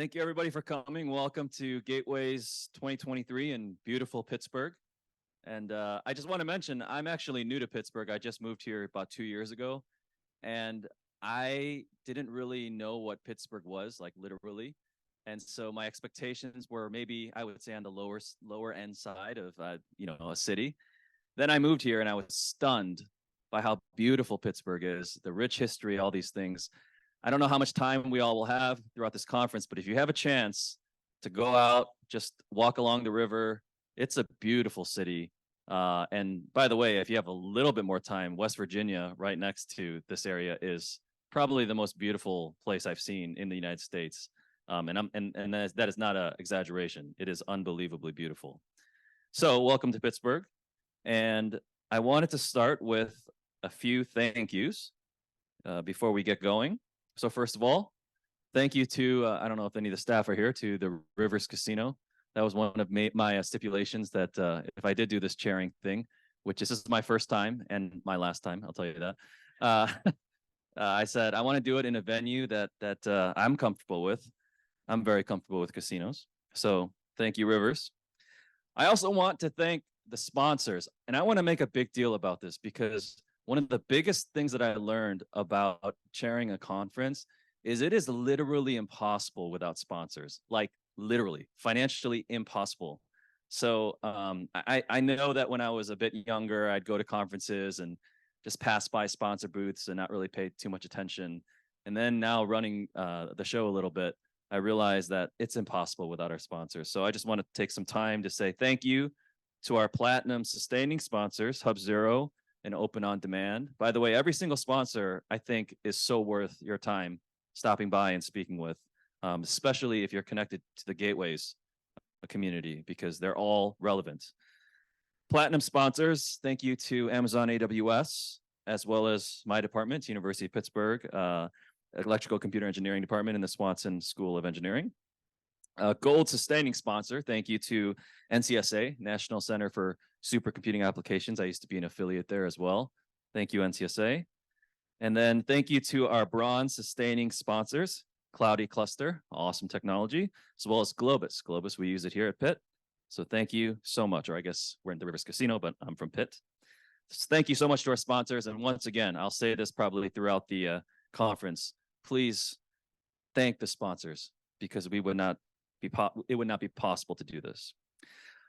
Thank you, everybody, for coming. Welcome to Gateways 2023 in beautiful Pittsburgh. And I just want to mention, I'm actually new to Pittsburgh. I just moved here about 2 years ago, and I didn't really know what Pittsburgh was, like literally. And so my expectations were maybe, I would say, on the lower end side of, a city. Then I moved here, and I was stunned by how beautiful Pittsburgh is, the rich history, all these things. I don't know how much time we all will have throughout this conference, but if you have a chance to go out, just walk along the river, it's a beautiful city. And by the way, if you have a little bit more time, West Virginia, right next to this area, is probably the most beautiful place I've seen in the United States. And that is not an exaggeration. It is unbelievably beautiful. So welcome to Pittsburgh. And I wanted to start with a few thank yous before we get going. So first of all, thank you to, I don't know if any of the staff are here, to the Rivers Casino. That was one of my stipulations that if I did do this chairing thing, which this is my first time and my last time, I'll tell you that. I said I want to do it in a venue that I'm comfortable with. I'm very comfortable with casinos. So thank you, Rivers. I also want to thank the sponsors. And I want to make a big deal about this because one of the biggest things that I learned about chairing a conference is it is literally impossible without sponsors, like literally financially impossible. So I know that when I was a bit younger, I'd go to conferences and just pass by sponsor booths and not really pay too much attention. And then now running the show a little bit, I realized that it's impossible without our sponsors. So I just want to take some time to say thank you to our platinum sustaining sponsors, Hub Zero and Open On Demand. By the way, every single sponsor, I think, is so worth your time stopping by and speaking with, especially if you're connected to the Gateways community, because they're all relevant. Platinum sponsors, thank you to Amazon AWS, as well as my department, University of Pittsburgh, Electrical Computer Engineering Department in the Swanson School of Engineering. Gold sustaining sponsor, thank you to NCSA, National Center for Supercomputing Applications. I used to be an affiliate there as well. Thank you, NCSA. And then thank you to our bronze sustaining sponsors, Cloudy Cluster, awesome technology, as well as Globus. Globus, we use it here at Pitt. So thank you so much. Or I guess we're in the Rivers Casino, but I'm from Pitt. So thank you so much to our sponsors. And once again, I'll say this probably throughout the conference, please thank the sponsors because it would not be possible to do this.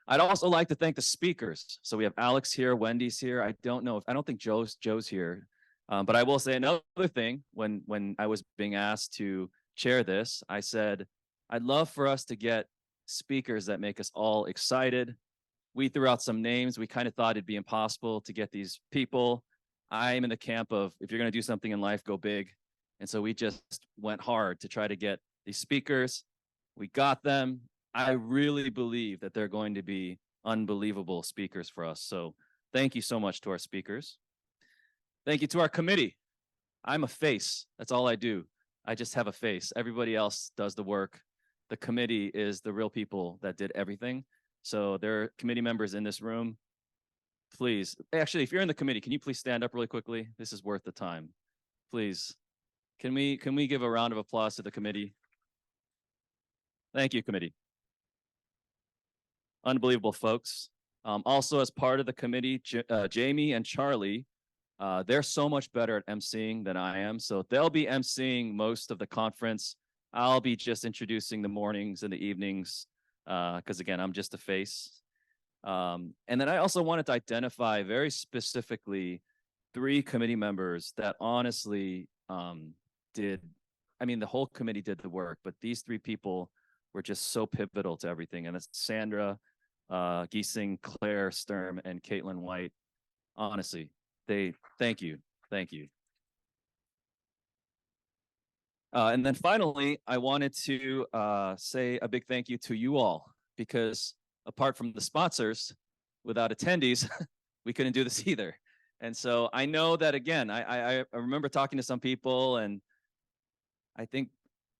I'd also like to thank the speakers. So we have Alex here, Wendy's here. I don't think Joe's here. But I will say another thing. When I was being asked to chair this, I said, I'd love for us to get speakers that make us all excited. We threw out some names. We kind of thought it'd be impossible to get these people. I'm in the camp of, if you're going to do something in life, go big. And so we just went hard to try to get these speakers. We got them. I really believe that they're going to be unbelievable speakers for us. So thank you so much to our speakers. Thank you to our committee. I'm a face. That's all I do. I just have a face. Everybody else does the work. The committee is the real people that did everything. So there are committee members in this room. Please, actually, if you're in the committee, can you please stand up really quickly? This is worth the time. Please. Can we give a round of applause to the committee? Thank you, committee. Unbelievable folks. Also, as part of the committee, Jamie and Charlie, they're so much better at emceeing than I am. So they'll be emceeing most of the conference. I'll be just introducing the mornings and the evenings because, again, I'm just a face. And then I also wanted to identify very specifically 3 committee members that honestly the whole committee did the work, but these 3 people were just so pivotal to everything. And it's Sandra Giesing, Claire Sturm, and Caitlin White. Honestly, thank you. And then finally, I wanted to say a big thank you to you all, because apart from the sponsors, without attendees, we couldn't do this either. And so I know that, again, I remember talking to some people, and I think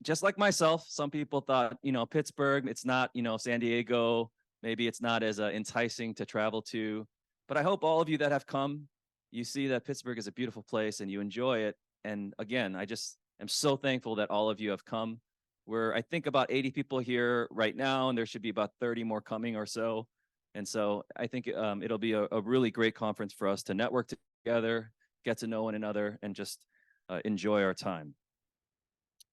just like myself, some people thought, Pittsburgh, it's not, San Diego, maybe it's not as enticing to travel to. But I hope all of you that have come, you see that Pittsburgh is a beautiful place and you enjoy it. And again, I just am so thankful that all of you have come. We're, I think, about 80 people here right now, and there should be about 30 more coming or so. And so I think it'll be a really great conference for us to network together, get to know one another, and just enjoy our time.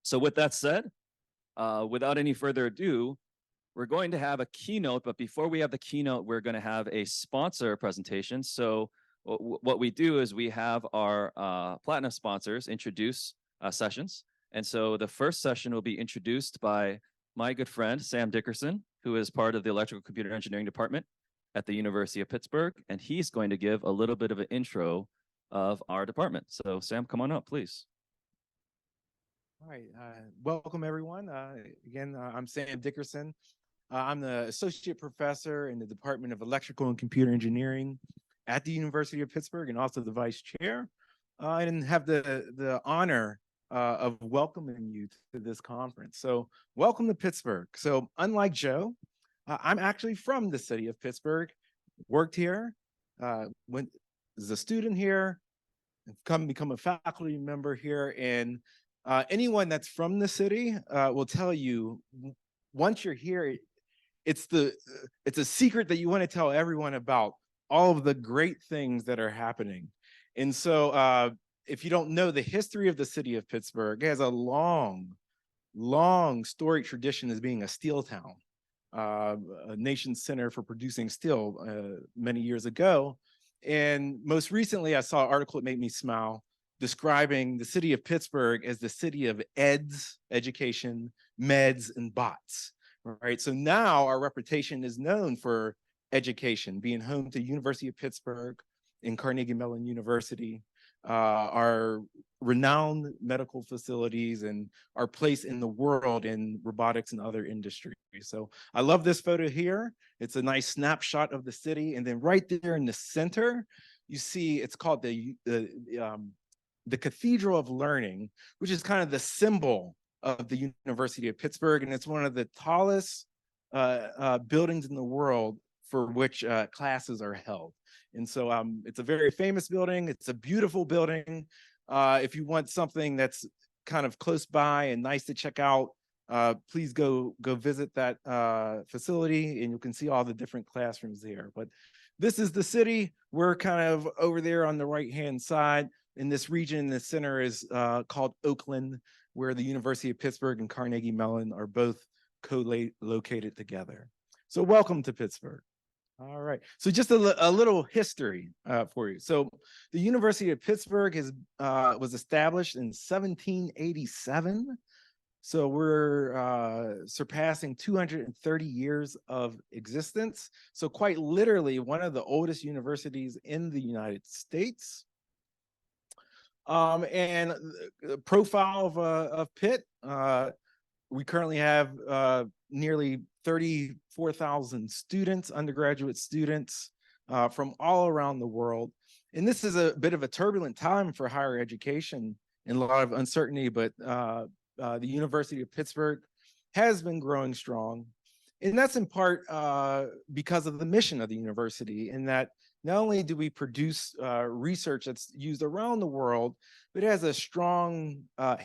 So with that said, without any further ado, we're going to have a keynote, but before we have the keynote, we're going to have a sponsor presentation. So what we do is we have our platinum sponsors introduce sessions. And so the first session will be introduced by my good friend, Sam Dickerson, who is part of the Electrical Computer Engineering Department at the University of Pittsburgh. And he's going to give a little bit of an intro of our department. So Sam, come on up, please. All right, welcome everyone. Again, I'm Sam Dickerson. I'm the associate professor in the Department of Electrical and Computer Engineering at the University of Pittsburgh, and also the vice chair, and have the honor of welcoming you to this conference. So welcome to Pittsburgh. So unlike Joe, I'm actually from the city of Pittsburgh, worked here, went as a student here, become a faculty member here, and anyone that's from the city will tell you, once you're here, it's a secret that you want to tell everyone about all of the great things that are happening. And so if you don't know the history of the city of Pittsburgh, it has a long storied tradition as being a steel town, a nation center for producing steel many years ago. And most recently, I saw an article that made me smile, describing the city of Pittsburgh as the city of EDS, education, meds, and bots, right? So now our reputation is known for education, being home to University of Pittsburgh and Carnegie Mellon University, our renowned medical facilities, and our place in the world in robotics and other industries. So I love this photo here. It's a nice snapshot of the city. And then right there in the center, you see it's called the Cathedral of Learning, which is kind of the symbol of the University of Pittsburgh. And it's one of the tallest buildings in the world for which classes are held. And so it's a very famous building. It's a beautiful building. If you want something that's kind of close by and nice to check out, please go visit that facility, and you can see all the different classrooms there. But this is the city. We're kind of over there on the right-hand side. In this region, the center is called Oakland, where the University of Pittsburgh and Carnegie Mellon are both co-located together. So welcome to Pittsburgh. All right, so just a little history for you. So the University of Pittsburgh was established in 1787. So we're surpassing 230 years of existence. So quite literally one of the oldest universities in the United States. And the profile of Pitt, we currently have nearly 34,000 students, undergraduate students from all around the world. And this is a bit of a turbulent time for higher education and a lot of uncertainty, but the University of Pittsburgh has been growing strong. And that's in part because of the mission of the university, in that not only do we produce research that's used around the world, but it has a strong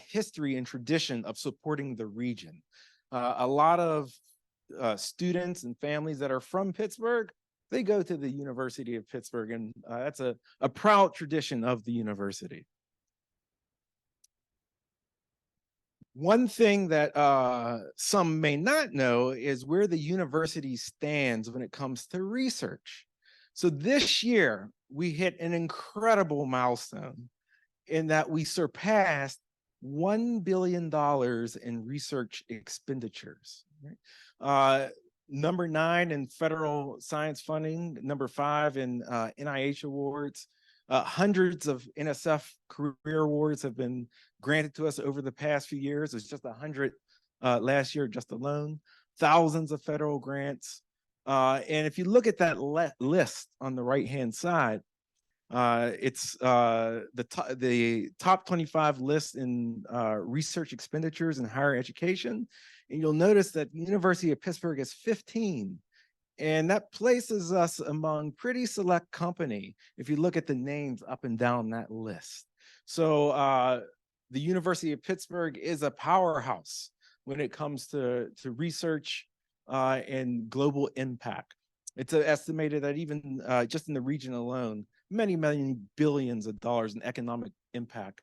history and tradition of supporting the region. A lot of students and families that are from Pittsburgh, they go to the University of Pittsburgh, and that's a proud tradition of the university. One thing that some may not know is where the university stands when it comes to research. So this year, we hit an incredible milestone in that we surpassed $1 billion in research expenditures. Right? Number 9 in federal science funding, number 5 in NIH awards. Hundreds of NSF career awards have been granted to us over the past few years. It's just 100 last year just alone. Thousands of federal grants. And if you look at that list on the right-hand side, it's the top 25 list in research expenditures in higher education. And you'll notice that the University of Pittsburgh is 15. And that places us among pretty select company if you look at the names up and down that list. So the University of Pittsburgh is a powerhouse when it comes to research and global impact. It's estimated that even just in the region alone, many, many billions of dollars in economic impact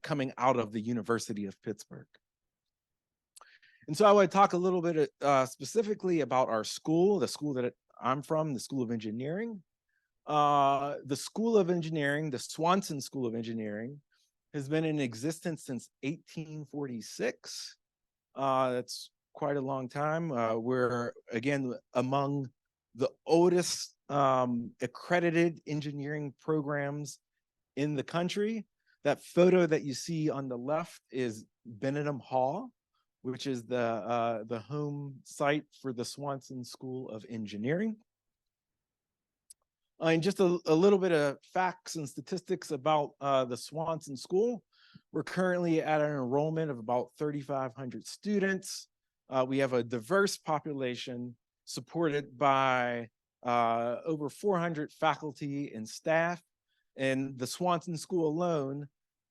coming out of the University of Pittsburgh. And so I want to talk a little bit specifically about our school, the school that I'm from, the School of Engineering. The School of Engineering, the Swanson School of Engineering, has been in existence since 1846. That's quite a long time. We're, again, among the oldest accredited engineering programs in the country. That photo that you see on the left is Benedum Hall, which is the home site for the Swanson School of Engineering. And just a little bit of facts and statistics about the Swanson School. We're currently at an enrollment of about 3,500 students. We have a diverse population supported by over 400 faculty and staff. And the Swanson School alone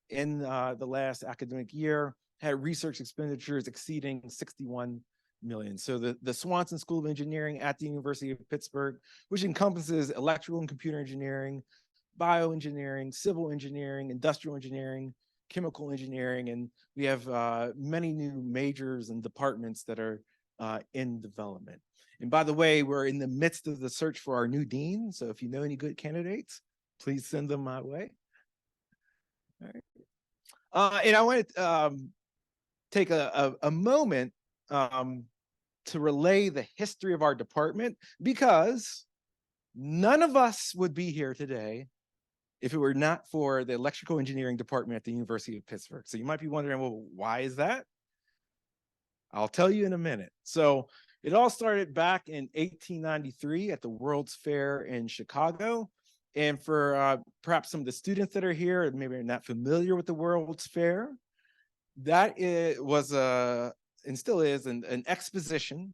in the last academic year had research expenditures exceeding $61 million. So the Swanson School of Engineering at the University of Pittsburgh, which encompasses electrical and computer engineering, bioengineering, civil engineering, industrial engineering, chemical engineering, and we have many new majors and departments that are in development. And by the way, we're in the midst of the search for our new dean. So if you know any good candidates, please send them my way. All right. And I want to take a moment to relay the history of our department, because none of us would be here today if it were not for the electrical engineering department at the University of Pittsburgh. So you might be wondering, well, why is that? I'll tell you in a minute. So it all started back in 1893 at the World's Fair in Chicago. And for perhaps some of the students that are here, and maybe are not familiar with the World's Fair, that was and still is an exposition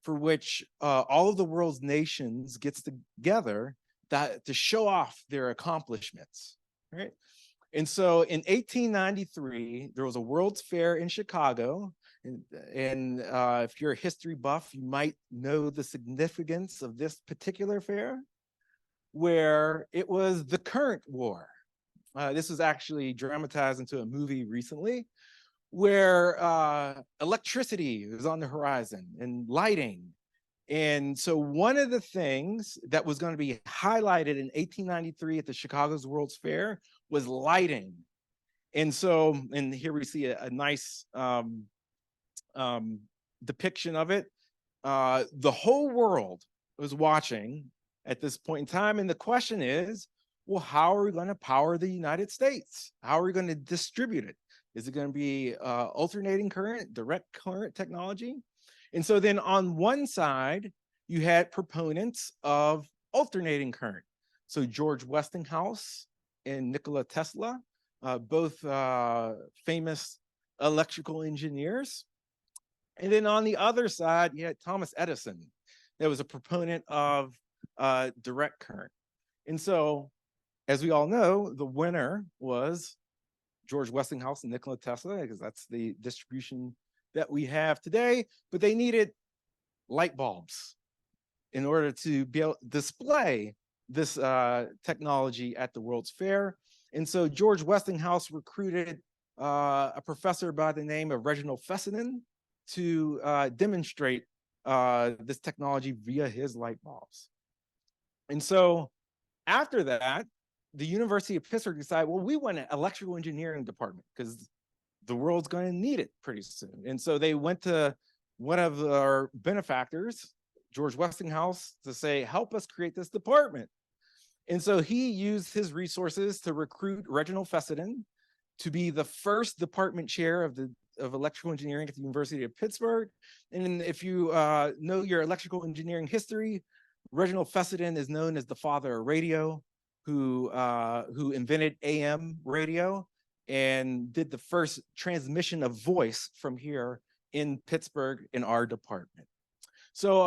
for which all of the world's nations gets together to show off their accomplishments, right? And so in 1893, there was a World's Fair in Chicago. And if you're a history buff, you might know the significance of this particular fair, where it was the current war. This was actually dramatized into a movie recently, where electricity was on the horizon and lighting. And so one of the things that was going to be highlighted in 1893 at the Chicago's World's Fair was lighting. And so, and here we see a nice depiction of it. The whole world was watching at this point in time. And the question is, well, how are we going to power the United States? How are we going to distribute it? Is it going to be alternating current, direct current technology? And so then on one side, you had proponents of alternating current. So George Westinghouse and Nikola Tesla, both famous electrical engineers. And then on the other side, you had Thomas Edison, that was a proponent of direct current. And so, as we all know, the winner was George Westinghouse and Nikola Tesla, because that's the distribution that we have today. But they needed light bulbs in order to be able to display this technology at the World's Fair. And so George Westinghouse recruited a professor by the name of Reginald Fessenden to demonstrate this technology via his light bulbs. And so after that, the University of Pittsburgh decided, well, we want an electrical engineering department because the world's going to need it pretty soon. And so they went to one of our benefactors, George Westinghouse, to say, help us create this department. And so he used his resources to recruit Reginald Fessenden to be the first department chair of electrical engineering at the University of Pittsburgh. And if you know your electrical engineering history, Reginald Fessenden is known as the father of radio, who invented AM radio and did the first transmission of voice from here in Pittsburgh in our department. So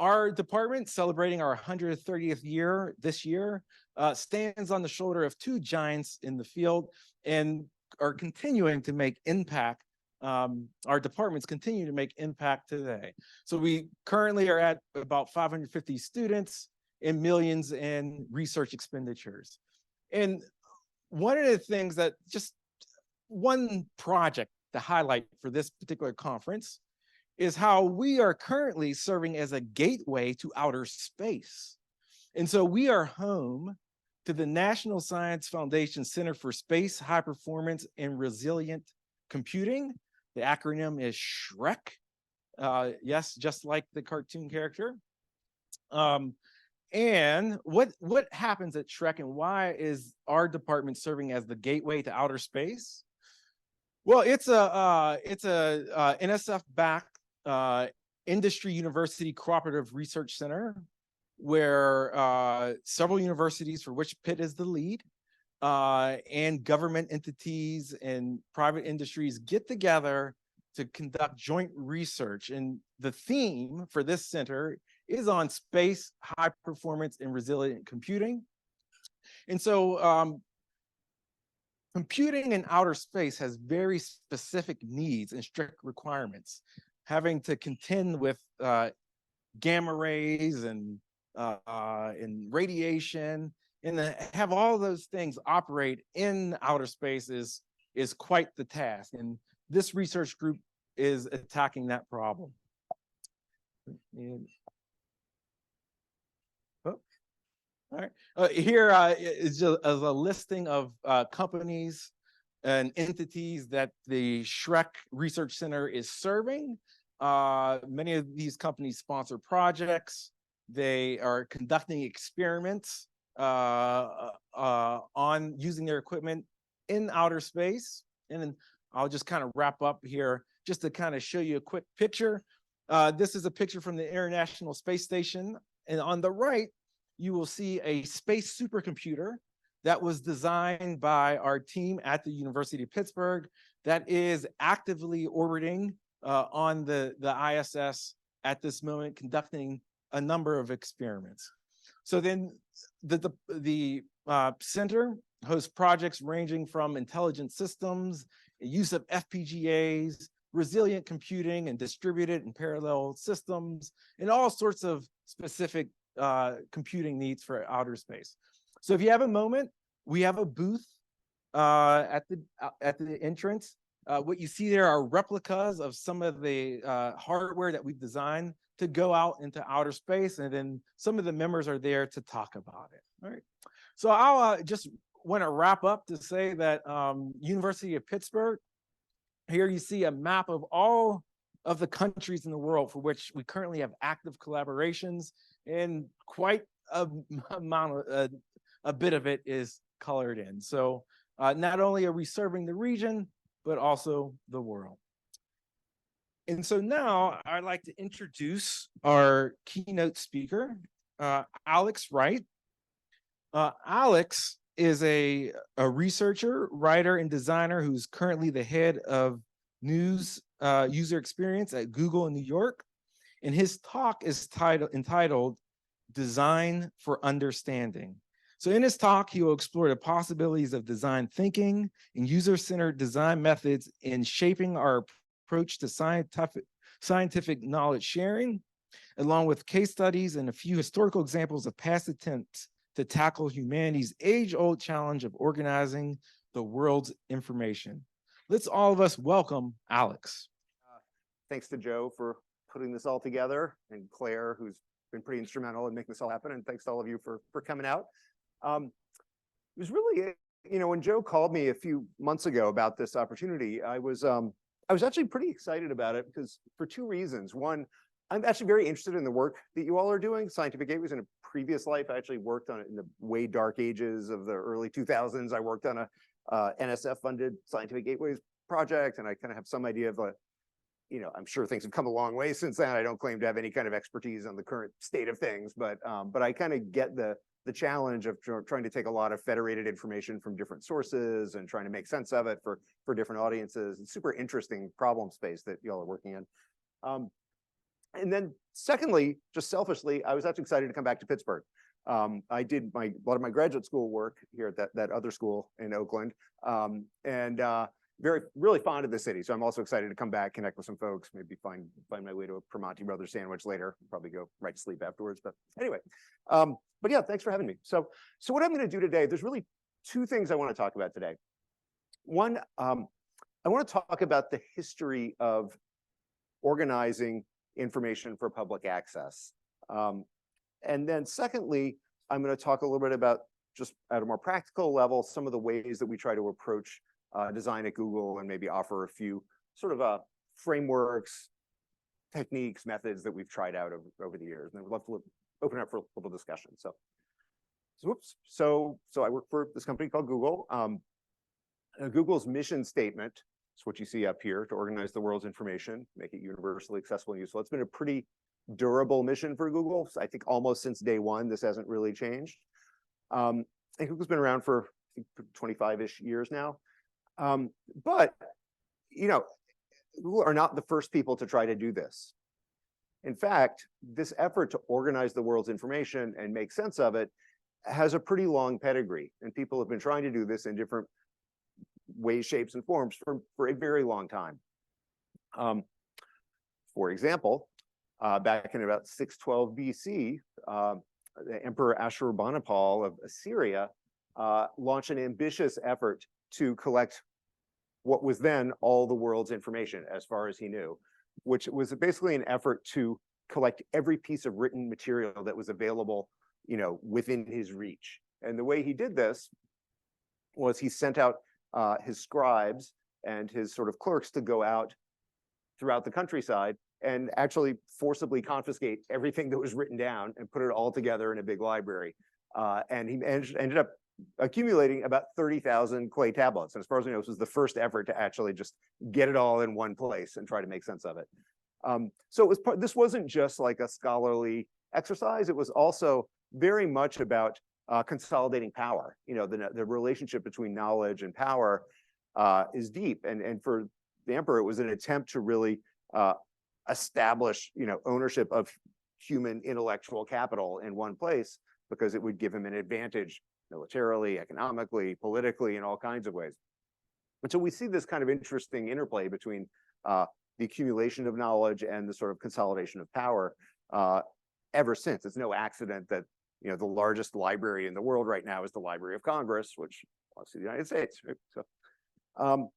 our department, celebrating our 130th year this year, stands on the shoulder of two giants in the field and are continuing to make impact our departments continue to make impact today. So we currently are at about 550 students and millions in research expenditures. And one of the things that just one project to highlight for this particular conference is how we are currently serving as a gateway to outer space. And so we are home to the National Science Foundation Center for Space, High Performance, and Resilient Computing. The acronym is SHREC. Yes, just like the cartoon character. And what happens at SHREC, and why is our department serving as the gateway to outer space? Well, it's a NSF-backed industry university cooperative research center where several universities, for which Pitt is the lead, and government entities and private industries get together to conduct joint research. And the theme for this center is on space, high performance, and resilient computing. And so computing in outer space has very specific needs and strict requirements, having to contend with gamma rays and radiation, and have all those things operate in outer space is quite the task. And this research group is attacking that problem. And, all right. Here is just as a listing of companies and entities that the SHREC Research Center is serving. Many of these companies sponsor projects. They are conducting experiments on using their equipment in outer space. And then I'll just kind of wrap up here just to kind of show you a quick picture. This is a picture from the International Space Station. And on the right, you will see a space supercomputer that was designed by our team at the University of Pittsburgh that is actively orbiting on the ISS at this moment, conducting a number of experiments. So then the center hosts projects ranging from intelligent systems, use of FPGAs, resilient computing, and distributed and parallel systems, and all sorts of specific computing needs for outer space. So if you have a moment, we have a booth at the entrance. What you see there are replicas of some of the hardware that we've designed to go out into outer space, and then some of the members are there to talk about it. All right. So I'll just want to wrap up to say that University of Pittsburgh, here you see a map of all of the countries in the world for which we currently have active collaborations, and quite a bit of it is colored in. So not only are we serving the region, but also the world. And so now I'd like to introduce our keynote speaker, Alex Wright. Alex is a researcher, writer, and designer who's currently the head of news user experience at Google in New York. And his talk is entitled Design for Understanding. So in his talk, he will explore the possibilities of design thinking and user-centered design methods in shaping our approach to scientific knowledge sharing, along with case studies and a few historical examples of past attempts to tackle humanity's age-old challenge of organizing the world's information. Let's all of us welcome Alex. Thanks to Joe for putting this all together, and Claire, who's been pretty instrumental in making this all happen, and thanks to all of you for coming out. It was really, when Joe called me a few months ago about this opportunity, I was actually pretty excited about it because for two reasons. One, I'm actually very interested in the work that you all are doing. Scientific Gateways, in a previous life, I actually worked on it in the way dark ages of the early 2000s. I worked on a NSF-funded Scientific Gateways project, and I kind of have some idea of I'm sure things have come a long way since then. I don't claim to have any kind of expertise on the current state of things, but I kind of get the challenge of trying to take a lot of federated information from different sources and trying to make sense of it for different audiences. It's super interesting problem space that y'all are working in. And then secondly, just selfishly, I was actually excited to come back to Pittsburgh. I did a lot of my graduate school work here at that other school in Oakland. really fond of the city. So I'm also excited to come back, connect with some folks, maybe find my way to a Primanti Brothers sandwich later, probably go right to sleep afterwards. But anyway, but yeah, thanks for having me. So what I'm going to do today, there's really two things I want to talk about today. One, I want to talk about the history of organizing information for public access. And then secondly, I'm going to talk a little bit about, just at a more practical level, some of the ways that we try to approach design at Google, and maybe offer a few sort of frameworks, techniques, methods that we've tried out over the years. And then we'd love to open up for a little discussion. So I work for this company called Google. Google's mission statement is what you see up here: to organize the world's information, make it universally accessible and useful. It's been a pretty durable mission for Google. I think almost since day one, this hasn't really changed. And Google's been around for, I think, 25-ish years now. But, you know, Google are not the first people to try to do this. In fact, this effort to organize the world's information and make sense of it has a pretty long pedigree. And people have been trying to do this in different ways, shapes, and forms for a very long time. For example, back in about 612 BC, the Emperor Ashurbanipal of Assyria launched an ambitious effort to collect what was then all the world's information, as far as he knew, which was basically an effort to collect every piece of written material that was available, you know, within his reach. And the way he did this was he sent out his scribes and his sort of clerks to go out throughout the countryside and actually forcibly confiscate everything that was written down and put it all together in a big library. And he ended up accumulating about 30,000 clay tablets. And as far as we know, this was the first effort to actually just get it all in one place and try to make sense of it. So it was this wasn't just like a scholarly exercise. It was also very much about consolidating power. You know, the relationship between knowledge and power is deep. And for the emperor, it was an attempt to really establish, you know, ownership of human intellectual capital in one place, because it would give him an advantage militarily, economically, politically, in all kinds of ways. And so we see this kind of interesting interplay between the accumulation of knowledge and the sort of consolidation of power ever since. It's no accident that, you know, the largest library in the world right now is the Library of Congress, which belongs to the United States. Right? So,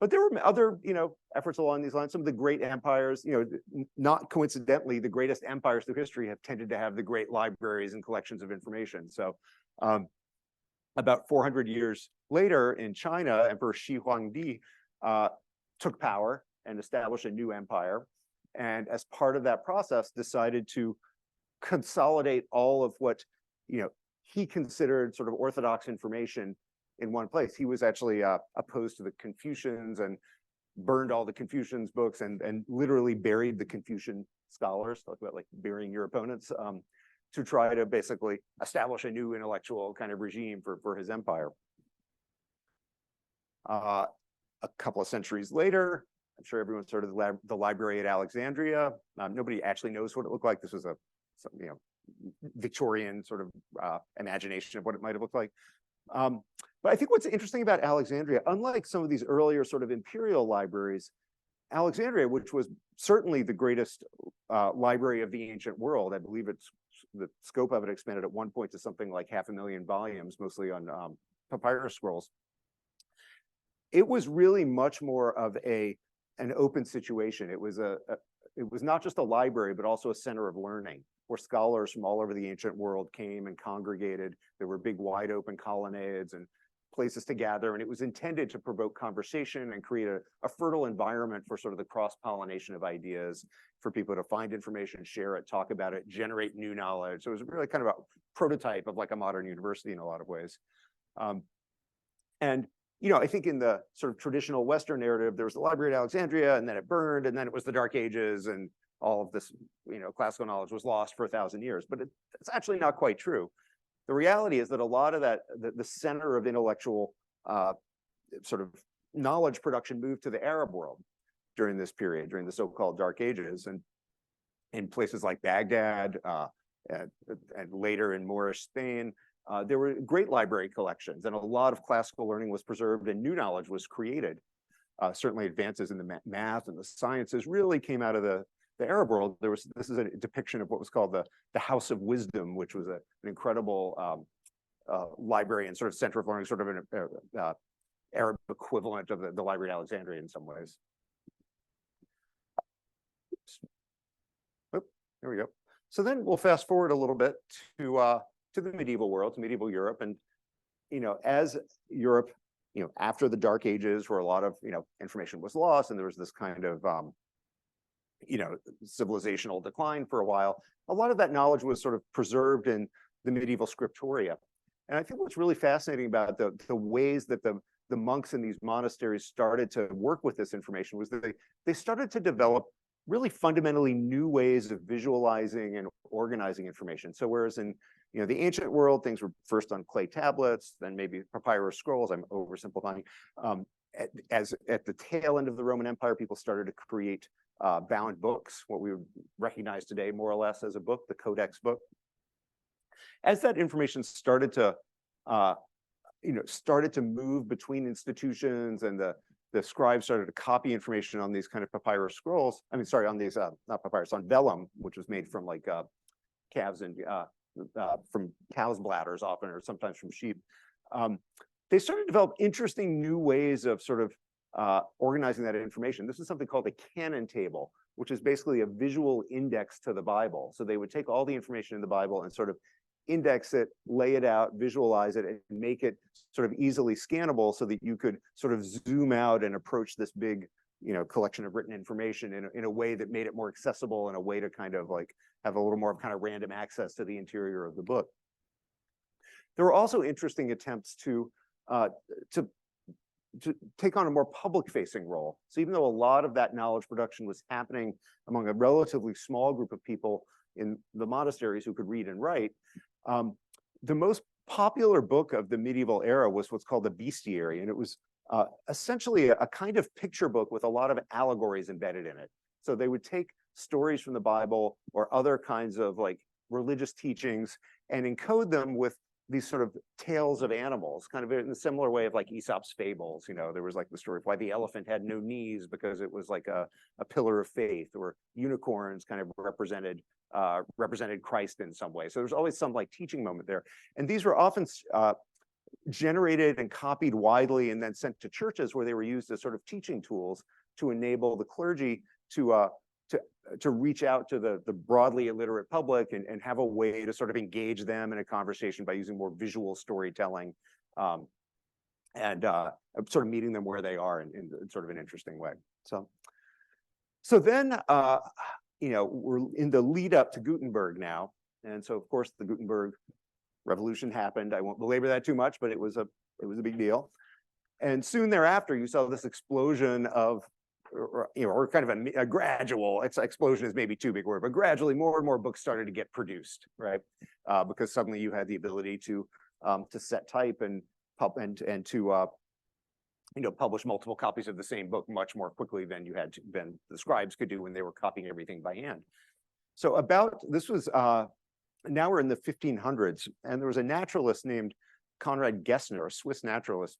but there were other, you know, efforts along these lines. Some of the great empires, you know, not coincidentally, the greatest empires through history have tended to have the great libraries and collections of information. So about 400 years later in China, Emperor Shi Huangdi took power and established a new empire. And as part of that process, decided to consolidate all of what, you know, he considered sort of orthodox information in one place. He was actually opposed to the Confucians and burned all the Confucians books and literally buried the Confucian scholars. Talk about like burying your opponents, to try to basically establish a new intellectual kind of regime for his empire. A couple of centuries later, I'm sure everyone's heard of the library at Alexandria. Nobody actually knows what it looked like. This was you know, Victorian sort of imagination of what it might have looked like. But I think what's interesting about Alexandria, unlike some of these earlier sort of imperial libraries, Alexandria, which was certainly the greatest library of the ancient world, I believe the scope of it expanded at one point to something like 500,000 volumes, mostly on papyrus scrolls. It was really much more of an open situation. It was not just a library, but also a center of learning, where scholars from all over the ancient world came and congregated. There were big, wide open colonnades and places to gather, and it was intended to provoke conversation and create a fertile environment for sort of the cross-pollination of ideas, for people to find information, share it, talk about it, generate new knowledge. So it was really kind of a prototype of like a modern university in a lot of ways. And, you know, I think in the sort of traditional Western narrative, there was the library at Alexandria, and then it burned, and then it was the Dark Ages, and all of this, you know, classical knowledge was lost for 1,000 years. But it's actually not quite true. The reality is that a lot of that, the center of intellectual sort of knowledge production moved to the Arab world during this period, during the so-called Dark Ages, and in places like Baghdad and later in Moorish Spain, there were great library collections, and a lot of classical learning was preserved and new knowledge was created. Certainly advances in the math and the sciences really came out of the Arab world. This is a depiction of what was called the House of Wisdom, which was an incredible library and sort of center of learning, sort of an Arab equivalent of the Library at Alexandria in some ways. Oops. There we go. So then we'll fast forward a little bit to the medieval world, to medieval Europe, and as Europe, after the Dark Ages, where a lot of information was lost, and there was this kind of civilizational decline for a while. A lot of that knowledge was sort of preserved in the medieval scriptoria, and I think what's really fascinating about the ways that the monks in these monasteries started to work with this information was that they started to develop really fundamentally new ways of visualizing and organizing information. So whereas in the ancient world, things were first on clay tablets, then maybe papyrus scrolls, I'm oversimplifying. At the tail end of the Roman Empire, people started to create bound books, what we would recognize today more or less as a book, the Codex book. As that information started to move between institutions, and the scribes started to copy information on these kind of papyrus scrolls. I mean, sorry, on these not papyrus, on vellum, which was made from like calves and from cows' bladders often, or sometimes from sheep. They started to develop interesting new ways of sort of organizing that information. This is something called a canon table, which is basically a visual index to the Bible. So they would take all the information in the Bible and sort of index it, lay it out, visualize it, and make it sort of easily scannable so that you could sort of zoom out and approach this big, collection of written information in a way that made it more accessible, and a way to kind of like have a little more kind of random access to the interior of the book. There were also interesting attempts to take on a more public-facing role. So even though a lot of that knowledge production was happening among a relatively small group of people in the monasteries who could read and write, the most popular book of the medieval era was what's called the Bestiary, and it was essentially a kind of picture book with a lot of allegories embedded in it. So they would take stories from the Bible or other kinds of like religious teachings and encode them with these sort of tales of animals, kind of in a similar way of like Aesop's fables. There was like the story of why the elephant had no knees because it was like a pillar of faith, or unicorns kind of represented Christ in some way. So there's always some like teaching moment there. And these were often generated and copied widely and then sent to churches, where they were used as sort of teaching tools to enable the clergy to reach out to the broadly illiterate public and have a way to sort of engage them in a conversation by using more visual storytelling, and sort of meeting them where they are in sort of an interesting way. So then we're in the lead up to Gutenberg now, and so of course the Gutenberg Revolution happened. I won't belabor that too much, but it was a big deal. And soon thereafter, you saw this explosion of, or kind of a gradual, explosion is maybe too big a word, but gradually more and more books started to get produced, right? Because suddenly you had the ability to set type and to publish multiple copies of the same book much more quickly than the scribes could do when they were copying everything by hand. So this was now we're in the 1500s, and there was a naturalist named Conrad Gessner, a Swiss naturalist,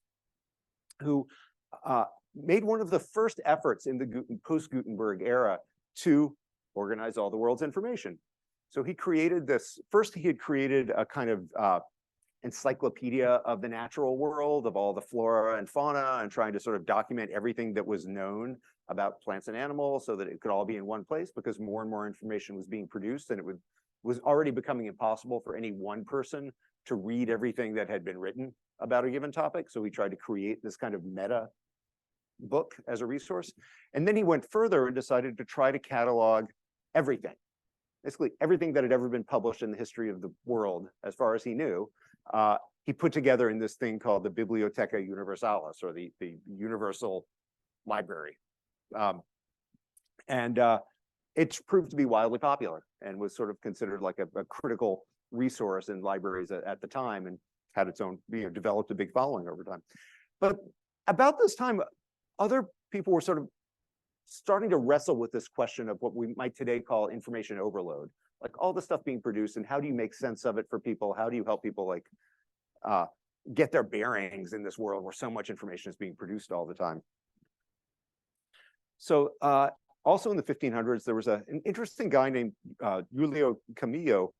who made one of the first efforts in the post-Gutenberg era to organize all the world's information. So he created this, first he had created a kind of encyclopedia of the natural world, of all the flora and fauna, and trying to sort of document everything that was known about plants and animals so that it could all be in one place, because more and more information was being produced, and it was already becoming impossible for any one person to read everything that had been written about a given topic. So he tried to create this kind of meta book as a resource. And then he went further and decided to try to catalog everything, basically everything that had ever been published in the history of the world, as far as he knew. He put together in this thing called the Bibliotheca Universalis, or the Universal Library. It proved to be wildly popular and was sort of considered like a critical resource in libraries at the time, and had its own, developed a big following over time. But about this time, other people were sort of starting to wrestle with this question of what we might today call information overload, like all the stuff being produced, and how do you make sense of it for people? How do you help people like get their bearings in this world where so much information is being produced all the time. So also in the 1500s, there was an interesting guy named Giulio Camillo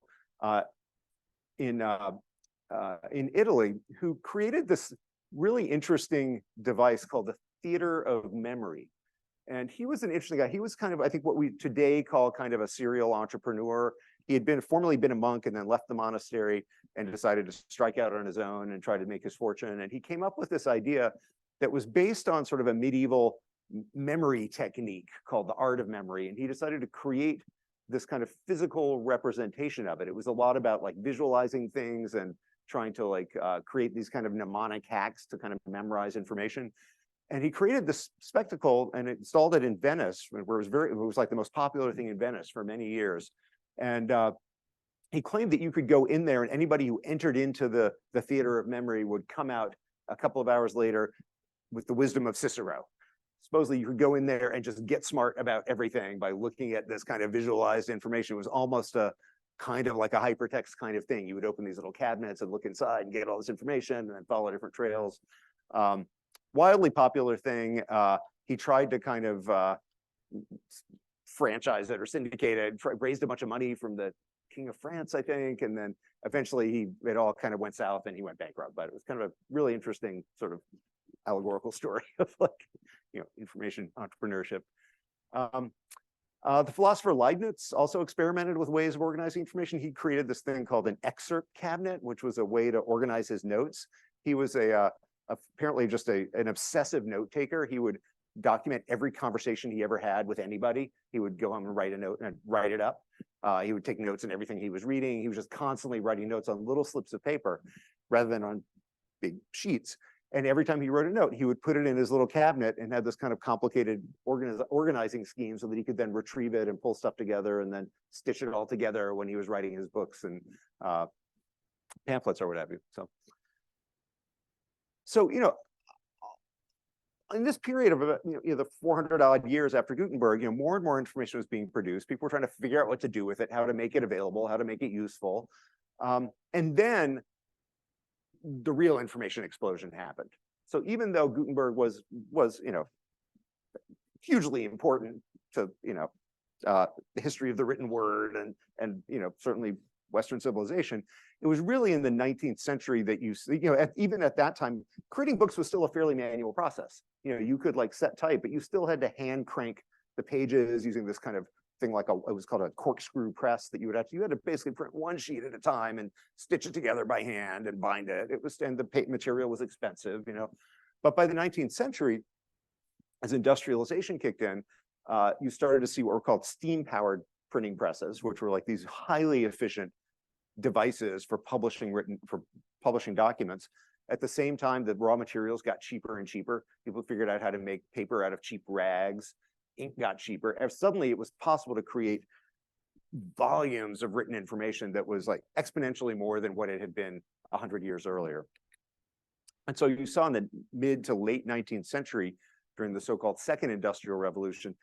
in Italy who created this really interesting device called the theater of memory. And he was an interesting guy. He was kind of, I think, what we today call kind of a serial entrepreneur. He had formerly been a monk and then left the monastery and decided to strike out on his own and try to make his fortune. And he came up with this idea that was based on sort of a medieval memory technique called the art of memory. And he decided to create this kind of physical representation of it. It was a lot about like visualizing things and trying to like create these kind of mnemonic hacks to kind of memorize information. And he created this spectacle and installed it in Venice, where it was like the most popular thing in Venice for many years. And he claimed that you could go in there and anybody who entered into the theater of memory would come out a couple of hours later with the wisdom of Cicero. Supposedly you could go in there and just get smart about everything by looking at this kind of visualized information. It was almost a kind of like a hypertext kind of thing. You would open these little cabinets and look inside and get all this information and then follow different trails. Wildly popular thing. He tried to kind of franchise it or syndicate it, raised a bunch of money from the King of France, I think, and then eventually it all kind of went south and he went bankrupt. But it was kind of a really interesting sort of allegorical story of like, information entrepreneurship. The philosopher Leibniz also experimented with ways of organizing information. He created this thing called an excerpt cabinet, which was a way to organize his notes. He was apparently just an obsessive note taker. He would document every conversation he ever had with anybody. He would go home and write a note and write it up. He would take notes on everything he was reading. He was just constantly writing notes on little slips of paper rather than on big sheets. And every time he wrote a note, he would put it in his little cabinet and had this kind of complicated organizing scheme so that he could then retrieve it and pull stuff together and then stitch it all together when he was writing his books and pamphlets or whatever. So in this period of the 400 odd years after Gutenberg, more and more information was being produced. People were trying to figure out what to do with it, how to make it available, how to make it useful. And then the real information explosion happened. So even though Gutenberg was hugely important to the history of the written word and certainly Western civilization, it was really in the 19th century that even at that time, creating books was still a fairly manual process. You could like set type, but you still had to hand crank the pages using this kind of thing like it was called a corkscrew press that you had to basically print one sheet at a time and stitch it together by hand and bind it. And the material was expensive, But by the 19th century, as industrialization kicked in, you started to see what were called steam-powered printing presses, which were like these highly efficient devices for publishing documents. At the same time, the raw materials got cheaper and cheaper. People figured out how to make paper out of cheap rags. Ink got cheaper. And suddenly it was possible to create volumes of written information that was like exponentially more than what it had been 100 years earlier. And so you saw in the mid to late 19th century, during the so-called Second Industrial Revolution,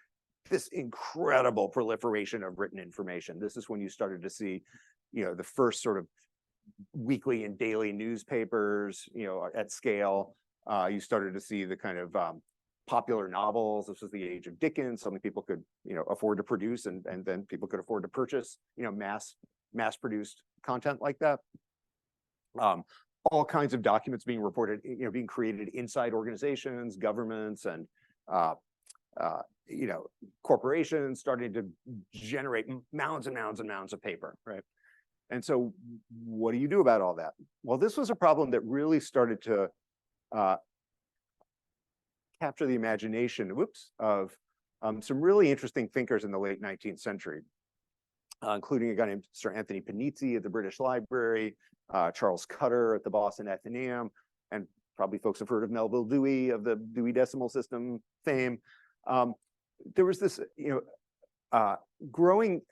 this incredible proliferation of written information. This is when you started to see, the first sort of weekly and daily newspapers, at scale. You started to see the kind of popular novels. This was the age of Dickens. Something people could, afford to produce, and then people could afford to purchase, mass-produced content like that. All kinds of documents being reported, being created inside organizations, governments, and corporations starting to generate mounds and mounds and mounds of paper, right? And so what do you do about all that? Well, this was a problem that really started to capture the imagination, of some really interesting thinkers in the late 19th century, including a guy named Sir Anthony Panizzi at the British Library, Charles Cutter at the Boston Athenaeum, and probably folks have heard of Melville Dewey of the Dewey Decimal System fame. There was this, growing